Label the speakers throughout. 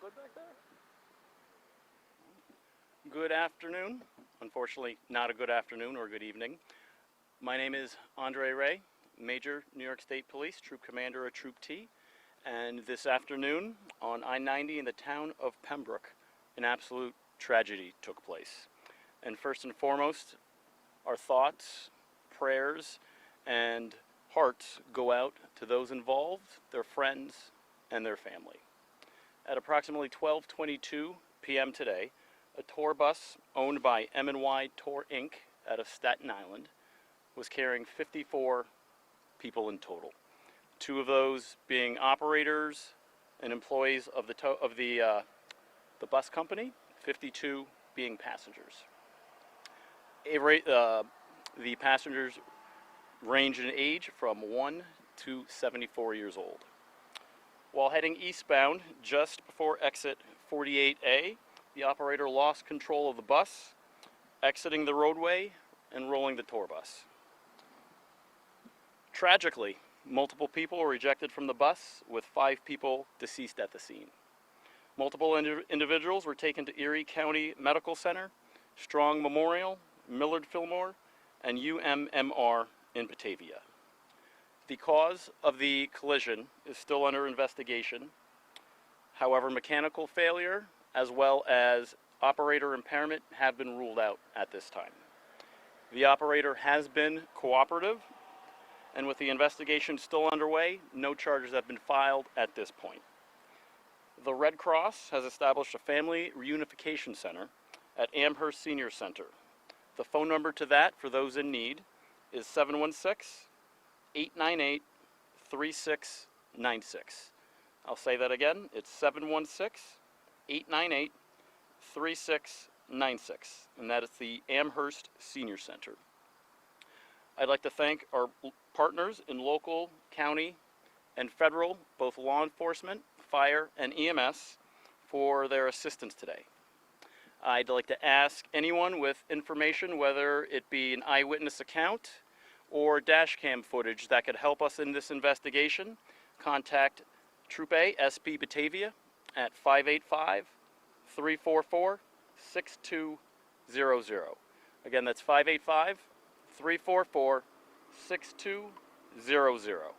Speaker 1: good back there? Good afternoon. Unfortunately, not a good afternoon or good evening. My name is Andre Ray, Major New York State Police, Troop Commander of Troop T. And this afternoon on I-90 in the town of Pembroke, an absolute tragedy took place. And first and foremost, our thoughts, prayers, and hearts go out to those involved, their friends, and their family. At approximately 12:22 p.m. today, a tour bus owned by M&Y Tour Inc. out of Staten Island was carrying 54 people in total. 2 of those being operators and employees of the bus company, 52 being passengers. The passengers range in age from 1 to 74 years old. While heading eastbound just before exit 48A, the operator lost control of the bus, exiting the roadway and rolling the tour bus. Tragically, multiple people were ejected from the bus, with 5 people deceased at the scene. Multiple individuals were taken to Erie County Medical Center, Strong Memorial, Millard Fillmore, and UMMR in Batavia. The cause of the collision is still under investigation. However, mechanical failure as well as operator impairment have been ruled out at this time. The operator has been cooperative, and with the investigation still underway, no charges have been filed at this point. The Red Cross has established a family reunification center at Amherst Senior Center. The phone number to that, for those in need, is 716-898-3696. I'll say that again. It's 716-898-3696, and that is the Amherst Senior Center. I'd like to thank our partners in local, county, and federal, both law enforcement, fire, and EMS, for their assistance today. I'd like to ask anyone with information, whether it be an eyewitness account or dash cam footage that could help us in this investigation, contact Troop A, SP Batavia at 585-344-6200. Again, that's 585-344-6200.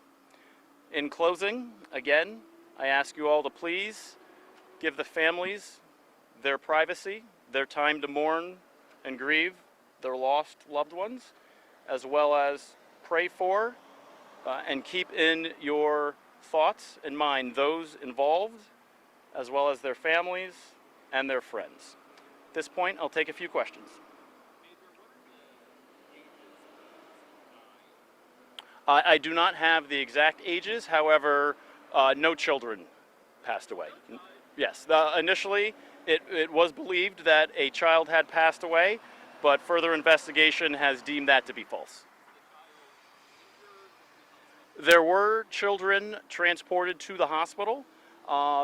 Speaker 1: In closing, again, I ask you all to please give the families their privacy, their time to mourn and grieve their lost loved ones, as well as pray for and keep in your thoughts and mind those involved, as well as their families and their friends. At this point, I'll take a few questions. I do not have the exact ages, however, no children passed away. Yes, initially it was believed that a child had passed away, but further investigation has deemed that to be false. There were children transported to the hospital.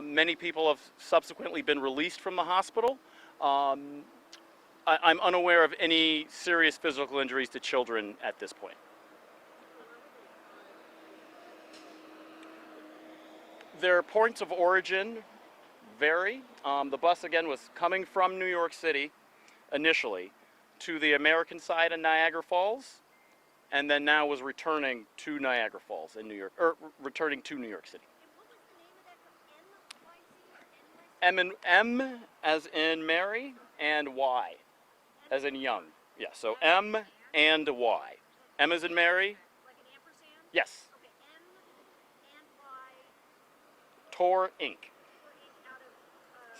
Speaker 1: Many people have subsequently been released from the hospital. I'm unaware of any serious physical injuries to children at this point. Their points of origin vary. The bus, again, was coming from New York City initially to the American side of Niagara Falls, and then now was returning to Niagara Falls in New York, or returning to New York City. And what was the name of that? M as in Mary, and Y as in young. Yeah, so M and Y. M as in Mary.
Speaker 2: Like an ampersand?
Speaker 1: Yes.
Speaker 2: Okay, M and Y.
Speaker 1: Tour Inc.
Speaker 2: Out of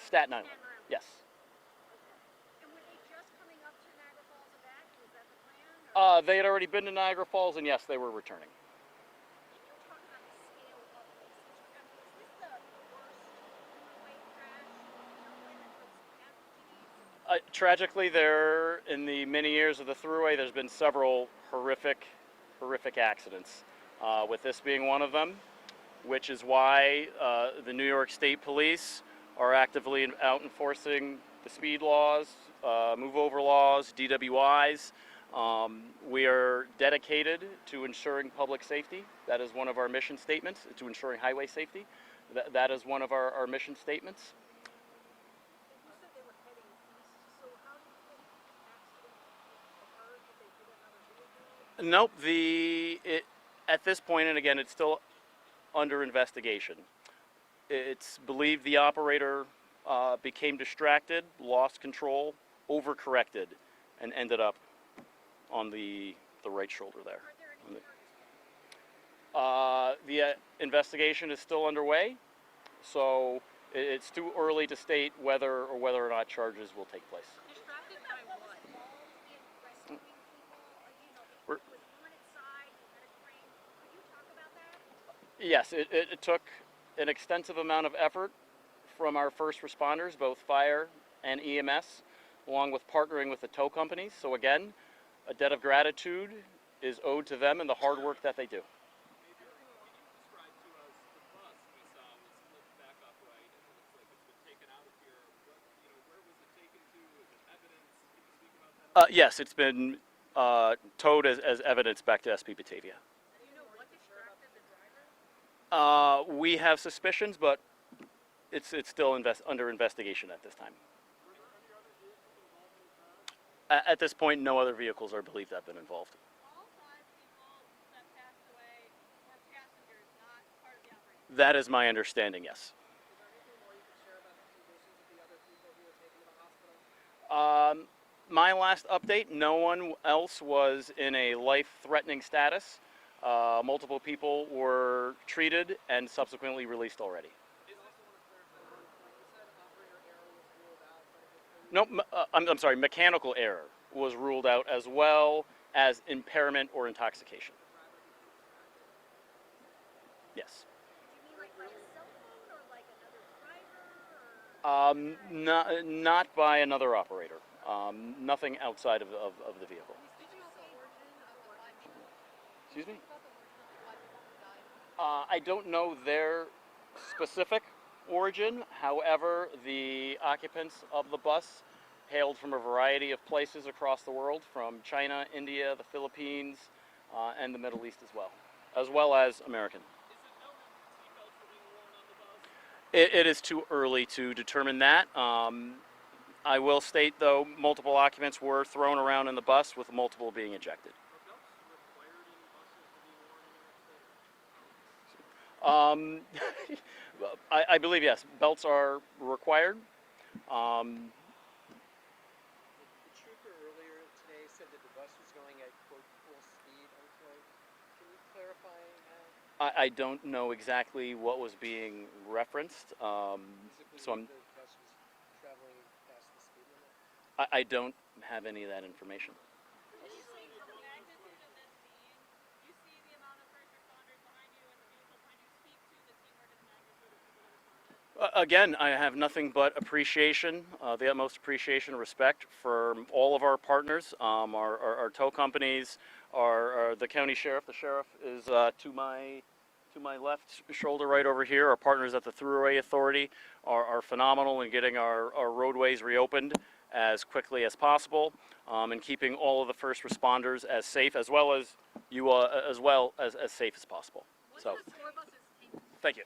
Speaker 1: Staten Island. Yes.
Speaker 2: Okay. And were they just coming up to Niagara Falls and back? Was that the plan?
Speaker 1: They had already been to Niagara Falls, and yes, they were returning.
Speaker 2: And you were talking about the scale of this. I mean, is this the worst freeway crash in Illinois that puts casualties?
Speaker 1: Tragically, in the many years of the Thruway, there's been several horrific accidents, with this being one of them, which is why the New York State Police are actively out enforcing the speed laws, move over laws, DWIs. We are dedicated to ensuring public safety. That is one of our mission statements, to ensuring highway safety. That is one of our mission statements. Nope. At this point, and again, it's still under investigation. It's believed the operator became distracted, lost control, overcorrected, and ended up on the right shoulder there.
Speaker 2: Are there any charges?
Speaker 1: The investigation is still underway, so it's too early to state whether or not charges will take place.
Speaker 2: Distracted by what? Involved in rescuing people? You know,
Speaker 1: We're-
Speaker 2: he was on its side, he had a crane. Could you talk about that?
Speaker 1: Yes, it took an extensive amount of effort from our first responders, both fire and EMS, along with partnering with the tow companies. So again, a debt of gratitude is owed to them and the hard work that they do. Yes, it's been towed as evidence back to SP Batavia.
Speaker 2: Do you know what distracted the driver?
Speaker 1: We have suspicions, but it's still under investigation at this time. At this point, no other vehicles are believed to have been involved.
Speaker 2: All 5 people that passed away were passengers, not part of the operation.
Speaker 1: That is my understanding, yes.
Speaker 3: Is there anything more you can share about the conditions of the other people who were taken to the hospital?
Speaker 1: My last update, no one else was in a life-threatening status. Multiple people were treated and subsequently released already.
Speaker 3: I also want to clarify one point. You said operator error was ruled out, but
Speaker 1: No, I'm sorry, mechanical error was ruled out as well as impairment or intoxication. Yes.
Speaker 2: Do you mean like by a cell phone or like another driver? Or...
Speaker 1: Not by another operator. Nothing outside of the vehicle.
Speaker 2: Did you say origin of why people?
Speaker 1: Excuse me?
Speaker 2: About the origin of why people died?
Speaker 1: I don't know their specific origin. However, the occupants of the bus hailed from a variety of places across the world, from China, India, the Philippines, and the Middle East as well as American. It is too early to determine that. I will state, though, multiple occupants were thrown around in the bus, with multiple being ejected. I believe, yes, belts are required.
Speaker 3: The trooper earlier today said that the bus was going at, quote, full speed, unquote. Can you clarify that?
Speaker 1: I don't know exactly what was being referenced,
Speaker 3: Does it
Speaker 1: so
Speaker 3: believe the bus was traveling past the speed limit?
Speaker 1: I don't have any of that information.
Speaker 2: Can you say the magnitude of this scene? You see the amount of first responders behind you and the vehicle behind you. Speak to the teamwork and the magnitude of people that responded.
Speaker 1: Again, I have nothing but appreciation, the utmost appreciation and respect for all of our partners, our tow companies, the county sheriff. The sheriff is to my left shoulder right over here. Our partners at the Thruway Authority are phenomenal in getting our roadways reopened as quickly as possible, and keeping all of the first responders as safe, as well as you as safe as possible.
Speaker 2: What's
Speaker 1: So,
Speaker 2: the tour buses taking?
Speaker 1: thank you.